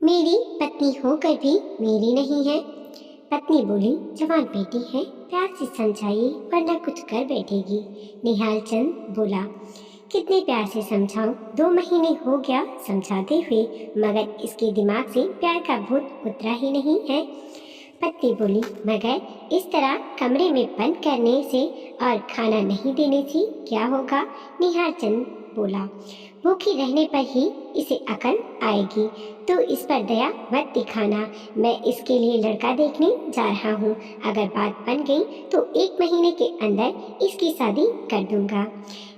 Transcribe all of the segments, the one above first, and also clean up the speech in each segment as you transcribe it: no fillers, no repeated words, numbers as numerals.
मेरी पत्नी होकर भी मेरी नहीं है। पत्नी बोली, जवान बेटी है, प्यार से समझाइए वरना कुछ कर बैठेगी। निहाल चंद बोला, कितने प्यार से समझाऊं, 2 महीने हो गया समझाते हुए, मगर इसके दिमाग से प्यार का भूत उतरा ही नहीं है। पत्नी बोली, मगर इस तरह कमरे में बंद करने से और खाना नहीं देने से क्या होगा? निहाल चंद बोला, भूखी रहने पर ही इसे अकल आएगी, तो इस पर दया मत दिखाना। मैं इसके लिए लड़का देखने जा रहा हूँ। अगर बात बन गई तो 1 महीने के अंदर इसकी शादी कर दूंगा।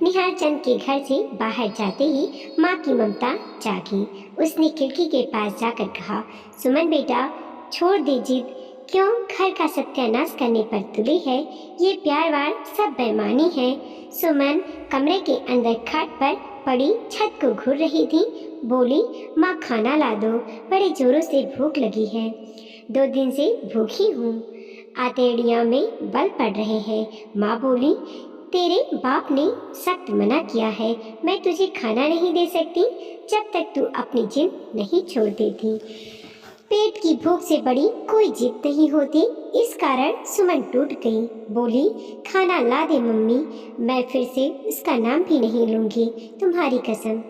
निहाल चंद के घर से बाहर जाते ही माँ की ममता जागी। उसने खिड़की के पास जाकर कहा, सुमन बेटा, छोड़ दे जिद, क्यों घर का सत्यानाश करने पर तुली है? ये प्यार वार सब बेईमानी है। सुमन कमरे के अंदर खाट पर पड़ी छत को घूर रही थी। बोली, माँ खाना ला दो, बड़े जोरों से भूख लगी है। 2 दिन से भूखी हूँ, आतेड़ियाँ में बल पड़ रहे हैं। माँ बोली, तेरे बाप ने सख्त मना किया है, मैं तुझे खाना नहीं दे सकती जब तक तू अपनी जिद नहीं छोड़ देती। पेट की भूख से बड़ी कोई जिद नहीं होती। इस कारण सुमन टूट गई। बोली, खाना ला दे मम्मी, मैं फिर से उसका नाम भी नहीं लूंगी, तुम्हारी कसम।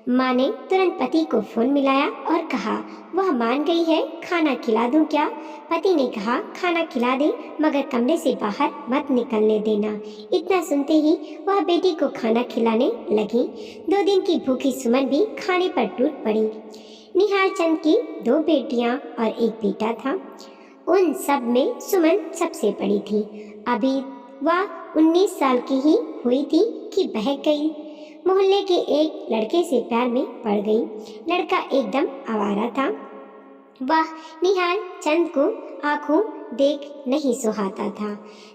माँ ने तुरंत पति को फोन मिलाया और कहा, वह मान गई है, खाना खिला दूं क्या? पति ने कहा, खाना खिला दे, मगर कमरे से बाहर मत निकलने देना। इतना सुनते ही वह बेटी को खाना खिलाने लगी। 2 दिन की भूखी सुमन भी खाने पर टूट पड़ी। निहाल चंद की 2 बेटियां और 1 बेटा था। उन सब में सुमन सबसे बड़ी थी। अभी वह 19 साल की ही हुई थी कि बहक गई। मोहल्ले के एक लड़के से प्यार में पड़ गई। लड़का एकदम आवारा था। वह निहाल चंद को आंखों देख नहीं सुहाता था।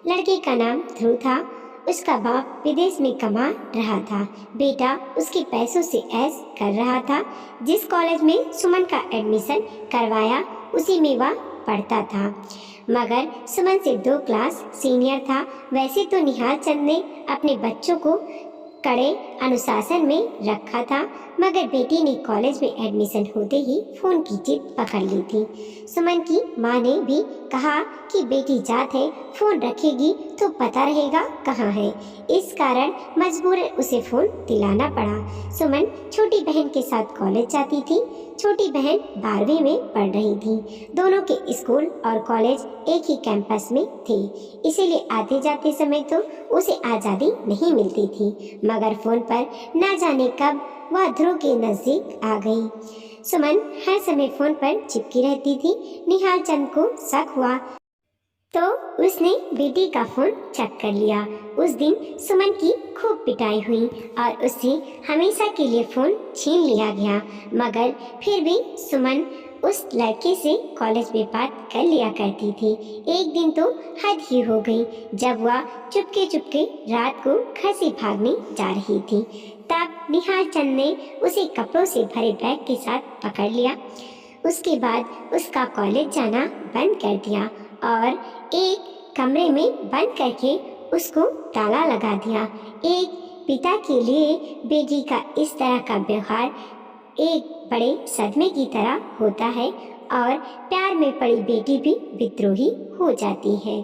लड़के का नाम ध्रुव था। उसका बाप विदेश में कमा रहा था। बेटा उसके पैसों से ऐश कर रहा था। जिस कॉलेज में सुमन का एडमिशन करवाया उसी में वह पढ़ता था, मगर सुमन से 2 क्लास सीनियर था। वैसे तो निहाल चंद ने अपने बच्चों को कड़े अनुशासन में रखा था, मगर बेटी ने कॉलेज में एडमिशन होते ही फोन की जिद पकड़ ली थी। सुमन की माँ ने भी कहा कि बेटी जात है, फोन रखेगी तो पता रहेगा कहाँ है। इस कारण मजबूर उसे फोन दिलाना पड़ा। सुमन छोटी बहन के साथ कॉलेज जाती थी। छोटी बहन 12वीं में पढ़ रही थी। दोनों के स्कूल और कॉलेज एक ही कैंपस में थे, इसीलिए आते जाते समय तो उसे आज़ादी नहीं मिलती थी, मगर फोन पर ना जाने कब वह ध्रुव के नजदीक आ गई। सुमन हर समय फोन पर चिपकी रहती थी। निहाल चंद को शक हुआ तो उसने बेटी का फोन चेक कर लिया। उस दिन सुमन की खूब पिटाई हुई और उससे हमेशा के लिए फोन छीन लिया गया, मगर फिर भी सुमन उस लड़के से कॉलेज में बात कर लिया करती थी। एक दिन तो हद ही हो गई जब वह चुपके चुपके रात को घर से भागने जा रही थी। तब निहाल चंद ने उसे कपड़ों से भरे बैग के साथ पकड़ लिया। उसके बाद उसका कॉलेज जाना बंद कर दिया और एक कमरे में बंद करके उसको ताला लगा दिया। एक पिता के लिए बेटी का इस तरह का व्यवहार एक बड़े सदमे की तरह होता है और प्यार में पड़ी बेटी भी विद्रोही हो जाती है।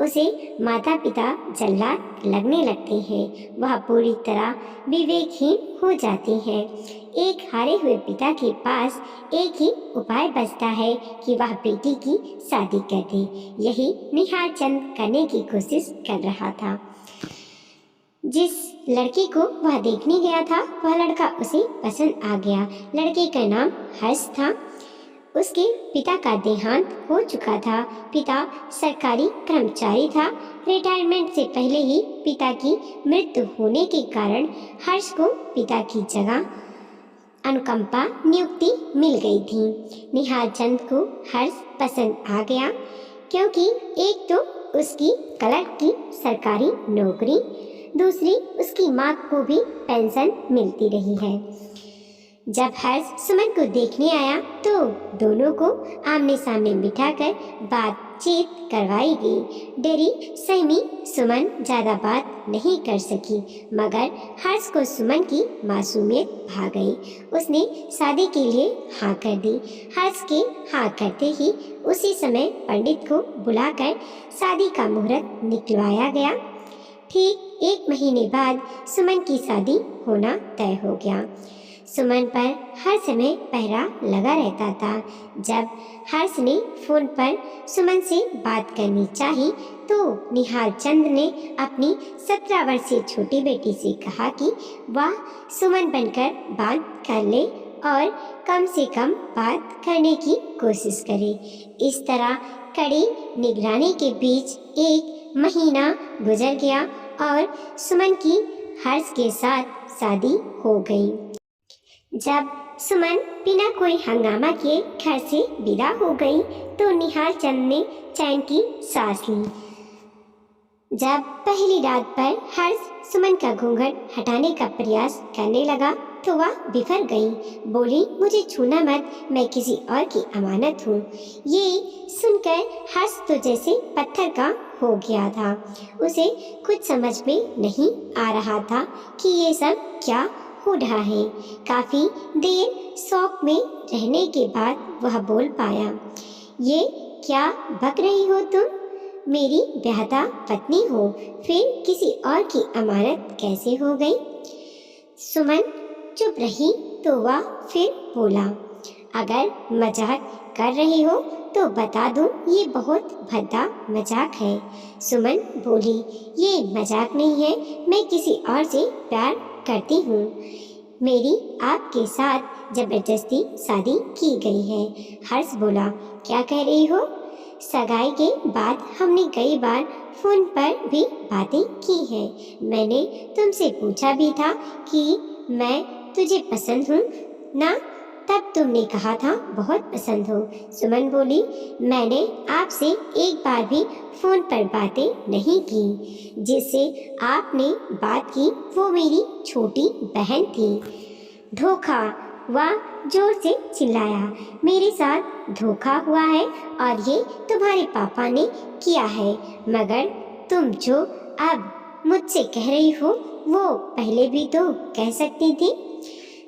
उसे माता पिता जल्लाद लगने लगते हैं। वह पूरी तरह विवेकहीन हो जाती है। एक हारे हुए पिता के पास एक ही उपाय बचता है कि वह बेटी की शादी कर दे। यही निहाल चंद करने की कोशिश कर रहा था। जिस लड़के को वह देखने गया था वह लड़का उसे पसंद आ गया। लड़के का नाम हर्ष था। उसके पिता का देहांत हो चुका था। पिता सरकारी कर्मचारी था। रिटायरमेंट से पहले ही पिता की मृत्यु होने के कारण हर्ष को पिता की जगह अनुकंपा नियुक्ति मिल गई थी। निहाल चंद को हर्ष पसंद आ गया क्योंकि एक तो उसकी क्लर्क की सरकारी नौकरी, दूसरी उसकी माँ को भी पेंशन मिलती रही है। जब हर्ष सुमन को देखने आया तो दोनों को आमने सामने बिठाकर बातचीत करवाई गई। डरी सहमी सुमन ज़्यादा बात नहीं कर सकी, मगर हर्ष को सुमन की मासूमियत भा गई। उसने शादी के लिए हाँ कर दी। हर्ष के हाँ करते ही उसी समय पंडित को बुलाकर शादी का मुहूर्त निकलवाया गया। ठीक 1 महीने बाद सुमन की शादी होना तय हो गया। सुमन पर हर समय पहरा लगा रहता था। जब हर्ष ने फोन पर सुमन से बात करनी चाही तो निहाल चंद ने अपनी 17 वर्षीय छोटी बेटी से कहा कि वह सुमन बनकर बात कर ले और कम से कम बात करने की कोशिश करे। इस तरह कड़ी निगरानी के बीच 1 महीना गुजर गया और सुमन की हर्ष के साथ शादी हो गई। जब सुमन बिना कोई हंगामा किए घर से विदा हो गई तो निहाल चंद ने चैन की सांस ली। जब पहली रात पर हर्ष सुमन का घूंघट हटाने का प्रयास करने लगा तो वह बिफर गई। बोली, मुझे छूना मत, मैं किसी और की अमानत हूँ। ये सुनकर हर्ष तो जैसे पत्थर का हो गया था। उसे कुछ समझ में नहीं आ रहा था कि ये सब क्या हो रहा है। काफी देर शौक में रहने के बाद वह बोल पाया, ये क्या बक रही हो तुम? मेरी ब्याहता पत्नी हो, फिर किसी और की अमानत कैसे हो गई? सुमन चुप रही तो वह फिर बोला, अगर मजाक कर रही हो तो बता दूं, ये बहुत भद्दा मजाक है। सुमन बोली, ये मजाक नहीं है, मैं किसी और से प्यार करती हूँ। मेरी आपके साथ जबरदस्ती शादी की गई है। हर्ष बोला, क्या कह रही हो? सगाई के बाद हमने कई बार फोन पर भी बातें की हैं। मैंने तुमसे पूछा भी था कि मैं तुझे पसंद हूँ ना, तब तुमने कहा था बहुत पसंद हो। सुमन बोली, मैंने आपसे एक बार भी फोन पर बातें नहीं की। जिससे आपने बात की वो मेरी छोटी बहन थी। धोखा! वह जोर से चिल्लाया, मेरे साथ धोखा हुआ है और ये तुम्हारे पापा ने किया है, मगर तुम जो अब मुझसे कह रही हो वो पहले भी तो कह सकती थी।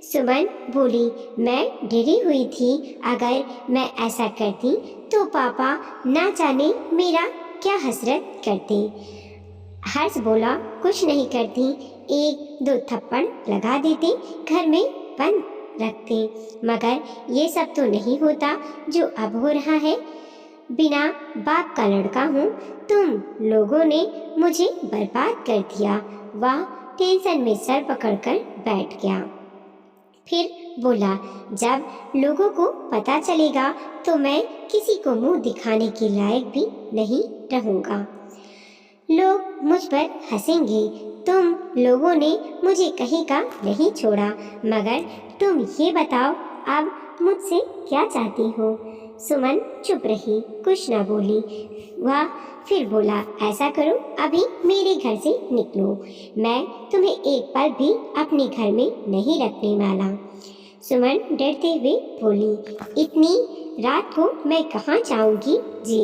सुमन बोली, मैं डरी हुई थी, अगर मैं ऐसा करती तो पापा ना जाने मेरा क्या हसरत करते। हर्ष बोला, कुछ नहीं करती, 1-2 थप्पड़ लगा देते, घर में बंद रखते, मगर ये सब तो नहीं होता जो अब हो रहा है। बिना बाप का लड़का हूँ, तुम लोगों ने मुझे बर्बाद कर दिया। वह टेंशन में सर पकड़कर बैठ गया। फिर बोला, जब लोगों को पता चलेगा तो मैं किसी को मुंह दिखाने के लायक भी नहीं रहूँगा। लोग मुझ पर हंसेंगे। तुम लोगों ने मुझे कहीं का नहीं छोड़ा, मगर तुम ये बताओ अब मुझसे क्या चाहती हो? सुमन चुप रही, कुछ ना बोली। वह फिर बोला, ऐसा करो, अभी मेरे घर से निकलो, मैं तुम्हें एक पल भी अपने घर में नहीं रखने वाला। सुमन डरते हुए बोली, इतनी रात को मैं कहाँ जाऊंगी जी?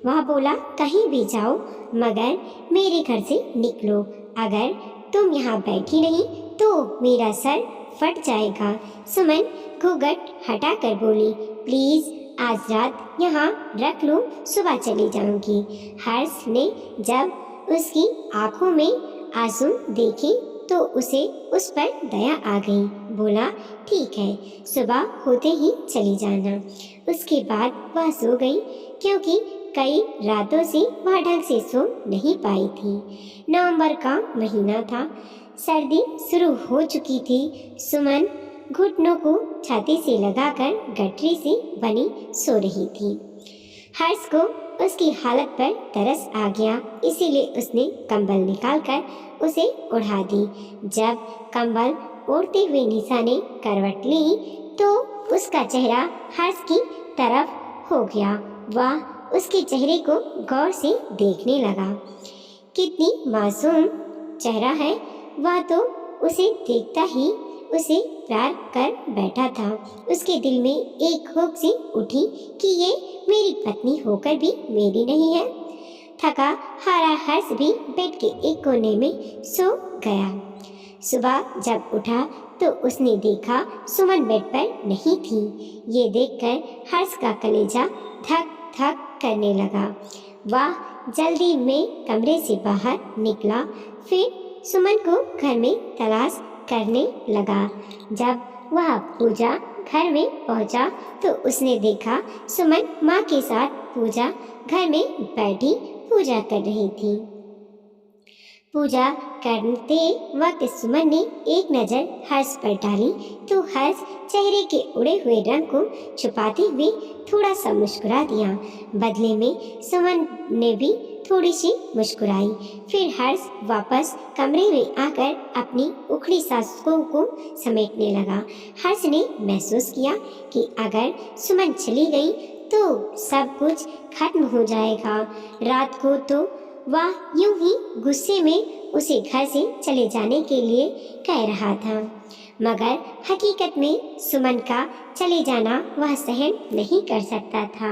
वह बोला, कहीं भी जाओ, मगर मेरे घर से निकलो। अगर तुम यहाँ बैठी रही तो मेरा सर फट जाएगा। सुमन घूंघट हटाकर बोली, प्लीज आज रात यहाँ रख लो, सुबह चली जाऊंगी। हर्ष ने जब उसकी आंखों में आंसू देखे तो उसे उस पर दया आ गई। बोला, ठीक है, सुबह होते ही चली जाना। उसके बाद वह सो गई, क्योंकि कई रातों से वह ढंग से सो नहीं पाई थी। नवंबर का महीना था, सर्दी शुरू हो चुकी थी। सुमन घुटनों को छाती से लगाकर गठरी से बनी सो रही थी। हर्ष को उसकी हालत पर तरस आ गया, इसीलिए उसने कंबल निकालकर उसे उड़ा दी। जब कंबल ओढ़ते हुए निशा ने करवट ली तो उसका चेहरा हर्ष की तरफ हो गया। वह उसके चेहरे को गौर से देखने लगा। कितनी मासूम चेहरा है। वह तो उसे देखता ही उसे प्यार कर बैठा था। उसके दिल में एक हुक सी उठी कि ये मेरी पत्नी होकर भी मेरी नहीं है। थका हारा हर्ष भी बेड के एक कोने में सो गया। सुबह जब उठा तो उसने देखा सुमन बेड पर नहीं थी। ये देखकर हर्ष का कलेजा धक धक करने लगा। वह जल्दी में कमरे से बाहर निकला, फिर सुमन को घर में तलाश करने लगा। जब वह पूजा घर में पहुंचा तो उसने देखा सुमन माँ के साथ पूजा घर में बैठी पूजा कर रही थी। पूजा करते वक्त सुमन ने एक नज़र हर्ष पर डाली तो हर्ष चेहरे के उड़े हुए रंग को छुपाते हुए थोड़ा सा मुस्कुरा दिया। बदले में सुमन ने भी थोड़ी सी मुस्कुराई। फिर हर्ष वापस कमरे में आकर अपनी उखड़ी सांसों को समेटने लगा। हर्ष ने महसूस किया कि अगर सुमन चली गई तो सब कुछ खत्म हो जाएगा। रात को तो वह यूं ही गुस्से में उसे घर से चले जाने के लिए कह रहा था, मगर हकीकत में सुमन का चले जाना वह सहन नहीं कर सकता था।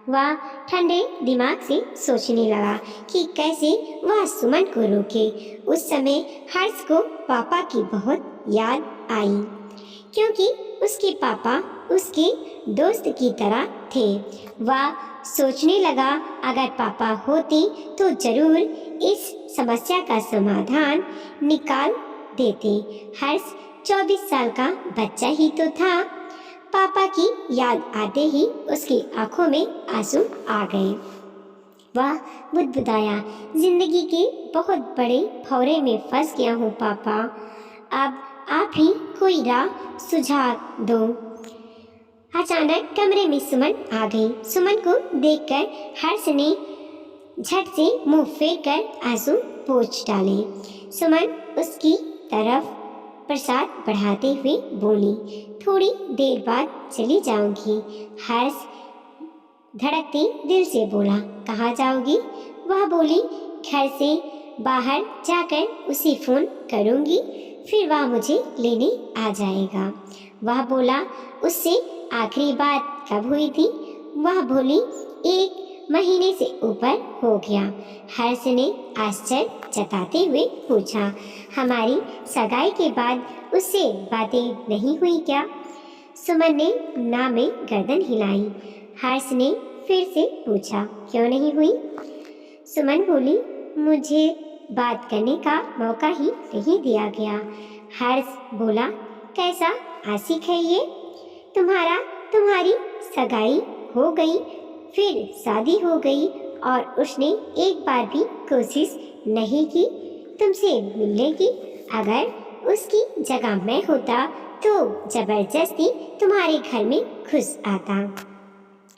वह ठंडे दिमाग से सोचने लगा कि कैसे वह सुमन को रोके। उस समय हर्ष को पापा की बहुत याद आई, क्योंकि उसके पापा उसके दोस्त की तरह थे। वह सोचने लगा अगर पापा होते तो जरूर इस समस्या का समाधान निकाल देते। हर्ष 24 साल का बच्चा ही तो था। पापा की याद आते ही उसकी आंखों में आंसू आ गए। वह बुदबुदाया, जिंदगी के बहुत बड़े भंवरे में फंस गया हूँ पापा, अब आप ही कोई राह सुझाव दो। अचानक कमरे में सुमन आ गई। सुमन को देखकर हर्ष ने झट से मुंह फेर कर आंसू पोंछ डाले। सुमन उसकी तरफ प्रसाद बढ़ाते हुए बोली, थोड़ी देर बाद चली जाऊंगी। हर्ष धड़कते दिल से बोला, कहाँ जाओगी? वह बोली, घर से बाहर जाकर उसे फोन करूंगी, फिर वह मुझे लेने आ जाएगा। वह बोला, उससे आखिरी बात कब हुई थी? वह बोली, 1 महीने से ऊपर हो गया। हर्ष ने आश्चर्य जताते हुए पूछा, हमारी सगाई के बाद उससे बातें नहीं हुई क्या? सुमन ने ना में गर्दन हिलाई। हर्ष ने फिर से पूछा, क्यों नहीं हुई? सुमन बोली, मुझे बात करने का मौका ही नहीं दिया गया। हर्ष बोला, कैसा आशिक है ये? तुम्हारी सगाई हो गई, फिर शादी हो गई और उसने एक बार भी कोशिश नहीं की तुमसे मिलने की। अगर उसकी जगह मैं होता तो जबरदस्ती तुम्हारे घर में घुस आता।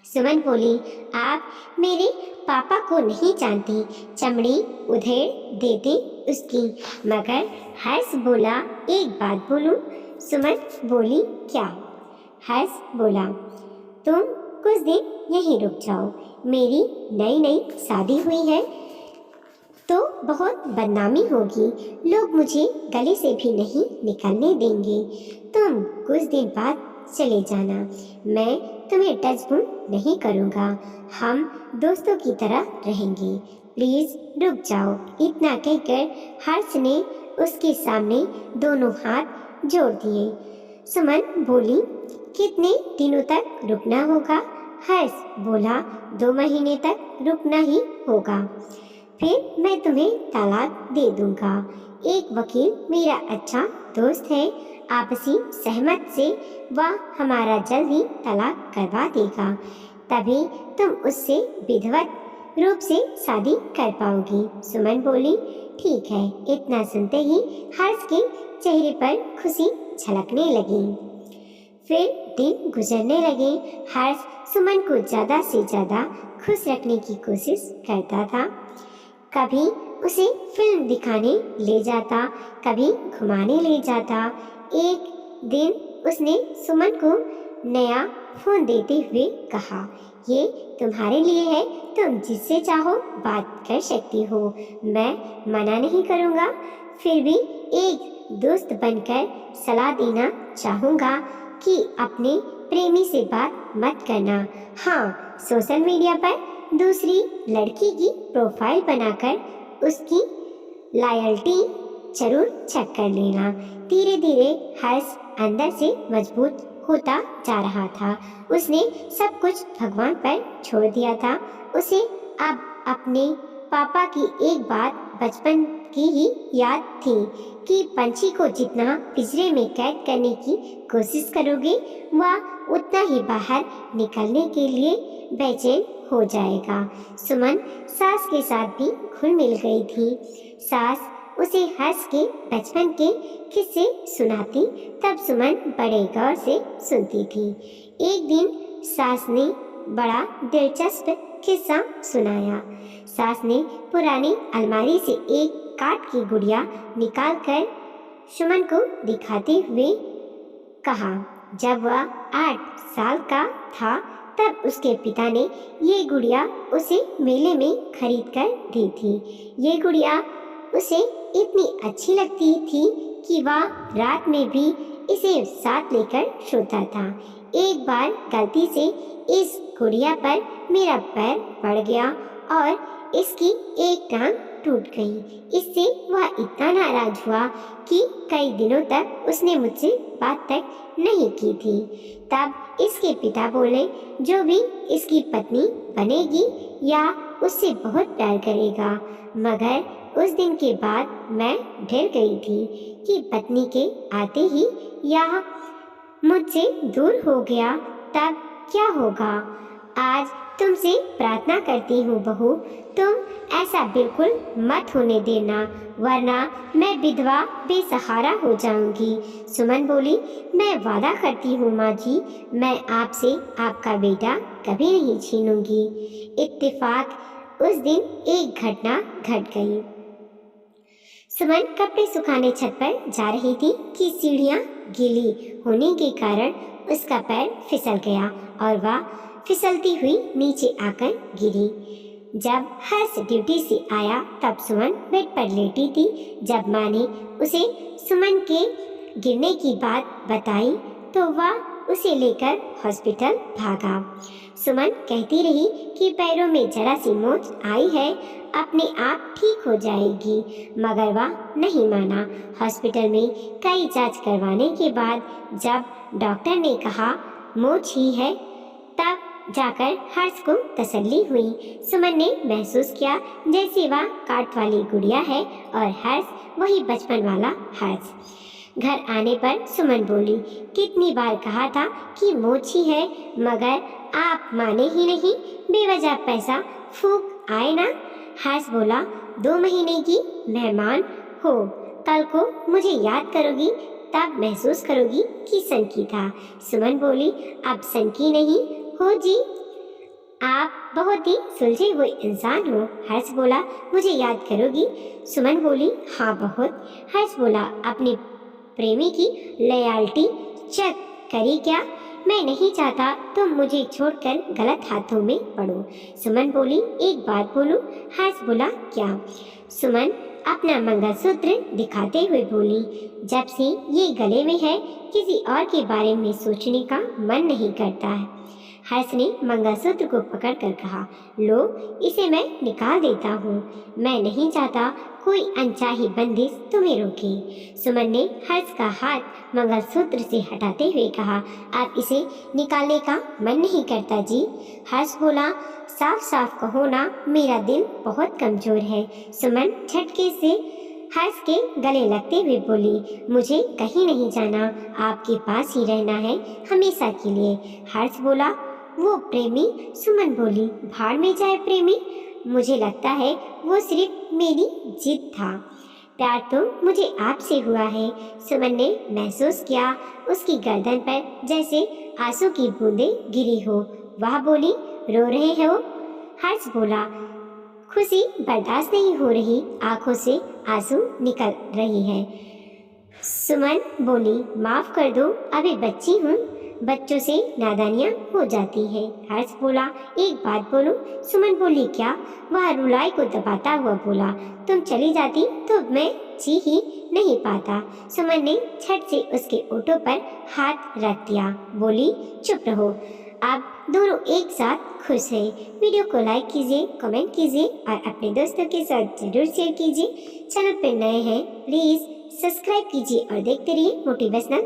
सुमन बोली, आप मेरे पापा को नहीं जानती, चमड़ी उधेड़ देते उसकी। मगर हर्ष बोला, एक बात बोलूं? सुमन बोली, क्या? हर्ष बोला, तुम कुछ दिन यहीं रुक जाओ। मेरी नई नई शादी हुई है तो बहुत बदनामी होगी, लोग मुझे गले से भी नहीं निकलने देंगे। तुम कुछ दिन बाद चले जाना, मैं तुम्हें टच नहीं करूँगा, हम दोस्तों की तरह रहेंगे, प्लीज रुक जाओ। इतना कहकर हर्ष ने उसके सामने दोनों हाथ जोड़ दिए। सुमन बोली, कितने दिनों तक रुकना होगा? हर्ष बोला, 2 महीने तक रुकना ही होगा, फिर मैं तुम्हें तलाक दे दूंगा। एक वकील मेरा अच्छा दोस्त है, आपसी सहमत से वह हमारा जल्द ही तलाक करवा देगा, तभी तुम उससे विधिवत रूप से शादी कर पाओगी। सुमन बोली, ठीक है। इतना सुनते ही हर्ष के चेहरे पर खुशी झलकने लगी। फिर दिन गुजरने लगे। हर्ष सुमन को ज़्यादा से ज़्यादा खुश रखने की कोशिश करता था। कभी उसे फिल्म दिखाने ले जाता, कभी घुमाने ले जाता। एक दिन उसने सुमन को नया फ़ोन देते हुए कहा, ये तुम्हारे लिए है, तुम जिससे चाहो बात कर सकती हो, मैं मना नहीं करूँगा। फिर भी एक दोस्त बनकर सलाह देना चाहूँगा कि अपने प्रेमी से बात मत करना। हाँ, सोशल मीडिया पर दूसरी लड़की की प्रोफाइल बनाकर उसकी लॉयल्टी जरूर चेक कर लेना। धीरे धीरे हर्ष अंदर से मजबूत होता जा रहा था। उसने सब कुछ भगवान पर छोड़ दिया था। उसे अब अपने पापा की एक बात बचपन की ही याद थी कि पंछी को जितना पिंजरे में कैद करने की कोशिश करोगे, वह उतना ही बाहर निकलने के लिए बेचैन हो जाएगा। सुमन सास के साथ भी घुल मिल गई थी। सास उसे हर्ष के बचपन के किस्से सुनाती, तब सुमन बड़े गौर से सुनती थी। एक दिन सास ने बड़ा दिलचस्प किस्सा सुनाया। सास ने पुरानी अलमारी से एक काठ की गुड़िया निकालकर सुमन को दिखाते हुए कहा, जब वह 8 साल का था तब उसके पिता ने ये गुड़िया उसे मेले में खरीद कर दी थी। ये गुड़िया उसे इतनी अच्छी लगती थी कि वह रात में भी इसे साथ लेकर सोता था। एक बार गलती से इस गुड़िया पर मेरा पैर पड़ गया और इसकी एक टांग टूट गई। इससे वह इतना नाराज हुआ कि कई दिनों तक उसने मुझसे बात तक नहीं की थी। तब इसके पिता बोले, जो भी इसकी पत्नी बनेगी या उससे बहुत प्यार करेगा। मगर उस दिन के बाद मैं डर गई थी कि पत्नी के आते ही यह मुझसे दूर हो गया तब क्या होगा। आज तुमसे प्रार्थना करती हूँ बहू, तुम ऐसा बिल्कुल मत होने देना, वरना मैं विधवा बेसहारा हो जाऊंगी। सुमन बोली, मैं वादा करती हूँ माँ जी, मैं आपसे आपका बेटा कभी नहीं छीनूंगी। इत्तेफाक उस दिन एक घटना घट गई। सुमन कपड़े सुखाने छत पर जा रही थी कि सीढ़ियाँ गीली होने के कारण उसका पैर फिसल गया और वह फिसलती हुई नीचे आकर गिरी। जब हर्ष ड्यूटी से आया तब सुमन बेड पर लेटी थी। जब माँ ने उसे सुमन के गिरने की बात बताई तो वह उसे लेकर हॉस्पिटल भागा। सुमन कहती रही कि पैरों में जरा सी मोच आई है, अपने आप ठीक हो जाएगी, मगर वह नहीं माना। हॉस्पिटल में कई जांच करवाने के बाद जब डॉक्टर ने कहा मोच ही है, तब जाकर हर्ष को तसल्ली हुई। सुमन ने महसूस किया जैसे वह काट वाली गुड़िया है और हर्ष वही बचपन वाला हर्ष। घर आने पर सुमन बोली, कितनी बार कहा था कि मोच ही है, मगर आप माने ही नहीं, बेवजह पैसा फूक आए ना। हर्ष बोला, 2 महीने की मेहमान हो, कल को मुझे याद करोगी तब महसूस करोगी कि सनकी था। सुमन बोली, अब सनकी नहीं हो जी, आप बहुत ही सुलझे हुए इंसान हो। हर्ष बोला, मुझे याद करोगी? सुमन बोली, हाँ बहुत। हर्ष बोला, अपने प्रेमी की लॉयल्टी चेक करी क्या? मैं नहीं चाहता तुम मुझे छोड़कर गलत हाथों में पड़ो। सुमन बोली, एक बात बोलूं? हर्ष बोला, क्या? सुमन अपना मंगलसूत्र दिखाते हुए बोली, जब से ये गले में है किसी और के बारे में सोचने का मन नहीं करता है। हर्ष ने मंगलसूत्र को पकड़कर कहा, लो इसे मैं निकाल देता हूँ, मैं नहीं चाहता कोई अनचाही बंदिश तुम्हें रोके। सुमन ने हर्ष का हाथ मंगलसूत्र से हटाते हुए कहा, आप इसे निकालने का मन नहीं करता जी। हर्ष बोला, साफ साफ कहो ना, मेरा दिल बहुत कमजोर है। सुमन झटके से हर्ष के गले लगते हुए बोली, मुझे कहीं नहीं जाना, आपके पास ही रहना है हमेशा के लिए। हर्ष बोला, वो प्रेमी? सुमन बोली, भाड़ में जाए प्रेमी, मुझे लगता है वो सिर्फ मेरी जिद था, प्यार तो मुझे आपसे हुआ है। सुमन ने महसूस किया उसकी गर्दन पर जैसे आंसू की बूंदें गिरी हो। वह बोली, रो रहे हो? हर्ष बोला, खुशी बर्दाश्त नहीं हो रही, आंखों से आंसू निकल रही है। सुमन बोली, माफ कर दो, अभी बच्ची हूँ, बच्चों से नादानियाँ हो जाती है। हर्ष बोला, एक बात बोलूं? सुमन बोली, क्या? वह रुलाई को दबाता हुआ बोला, तुम चली जाती तो मैं जी ही नहीं पाता। सुमन ने झट से उसके ओठों पर हाथ रख दिया। बोली, चुप रहो, आप दोनों एक साथ खुश हैं। वीडियो को लाइक कीजिए, कमेंट कीजिए और अपने दोस्तों के साथ जरूर शेयर कीजिए। चैनल पर नए हैं प्लीज़ सब्सक्राइब कीजिए और देखते रहिए मोटिवेशनल